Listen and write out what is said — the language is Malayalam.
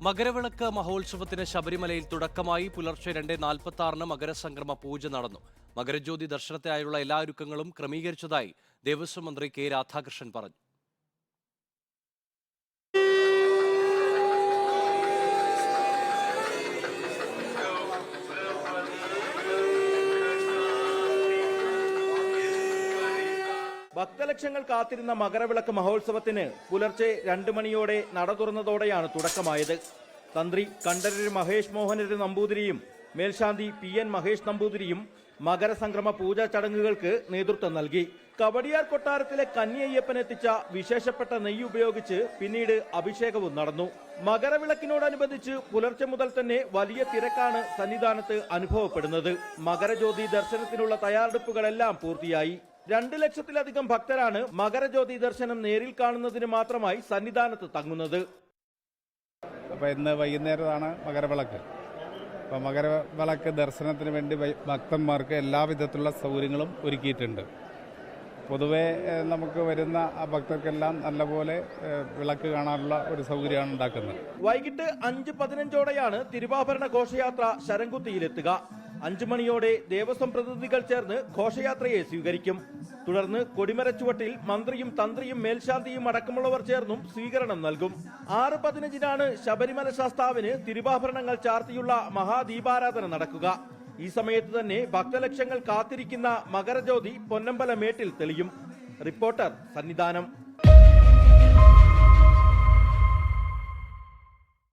മകരവിളക്ക് മഹോത്സവത്തിന് ശബരിമലയിൽ തുടക്കമായി. പുലർച്ചെ 2:46 മകരസംക്രമ പൂജ നടന്നു. മകരജ്യോതി ദർശനത്തിനായുള്ള എല്ലാ ഒരുക്കങ്ങളും ക്രമീകരിച്ചതായി ദേവസ്വം മന്ത്രി കെ രാധാകൃഷ്ണൻ പറഞ്ഞു. ഭക്തലക്ഷങ്ങൾ കാത്തിരുന്ന മകരവിളക്ക് മഹോത്സവത്തിന് പുലർച്ചെ 2 മണിയോടെ നട തുറന്നതോടെയാണ് തുടക്കമായത്. തന്ത്രി കണ്ഠരര് മഹേഷ് മോഹനര് നമ്പൂതിരിയും മേൽശാന്തി PN മഹേഷ് നമ്പൂതിരിയും മകരസംക്രമ പൂജാ ചടങ്ങുകൾക്ക് നേതൃത്വം നൽകി. കവടിയാർ കൊട്ടാരത്തിലെ കന്യയ്യപ്പൻ എത്തിച്ച വിശേഷപ്പെട്ട നെയ്യ് ഉപയോഗിച്ച് പിന്നീട് അഭിഷേകവും നടന്നു. മകരവിളക്കിനോടനുബന്ധിച്ച് പുലർച്ചെ മുതൽ തന്നെ വലിയ തിരക്കാണ് സന്നിധാനത്ത് അനുഭവപ്പെടുന്നത്. മകരജ്യോതി ദർശനത്തിനുള്ള തയ്യാറെടുപ്പുകളെല്ലാം പൂർത്തിയായി. 2 ലക്ഷത്തിലധികം ഭക്തരാണ് മകരജ്യോതി ദർശനം നേരിൽ കാണുന്നതിന് മാത്രമായി സന്നിധാനത്ത് തങ്ങുന്നത്. അപ്പോൾ ഇന്ന് വൈകുന്നേരമാണ് മകരവിളക്ക്. അപ്പോൾ മകരവിളക്ക് ദർശനത്തിന് വേണ്ടി ഭക്തന്മാർക്ക് എല്ലാവിധത്തിലുള്ള സൗകര്യങ്ങളും ഒരുക്കിയിട്ടുണ്ട്. പൊതുവെ നമുക്ക് വരുന്ന ഭക്തർക്കെല്ലാം നല്ലപോലെ വിളക്ക് കാണാനുള്ള ഒരു സൗകര്യമാണ് ഉണ്ടാക്കുന്നത്. വൈകിട്ട് 5:15ഓടെയാണ് തിരുവാഭരണ ഘോഷയാത്ര ശരംകുത്തിയിലെത്തുക. 5 മണിയോടെ ദേവസ്വം പ്രതിനിധികൾ ചേർന്ന് ഘോഷയാത്രയെ സ്വീകരിക്കും. തുടർന്ന് കൊടിമരച്ചുവട്ടിൽ മന്ത്രിയും തന്ത്രിയും മേൽശാന്തിയും അടക്കമുള്ളവർ ചേർന്നും സ്വീകരണം നൽകും. 6:15 ശബരിമല ശാസ്താവിന് തിരുവാഭരണങ്ങൾ ചാർത്തിയുള്ള മഹാദീപാരാധന നടക്കുക. ഈ സമയത്ത് തന്നെ ഭക്തലക്ഷങ്ങൾ കാത്തിരിക്കുന്ന മകരജ്യോതി പൊന്നമ്പല മേട്ടിൽ തെളിയും. റിപ്പോർട്ടർ, സന്നിധാനം.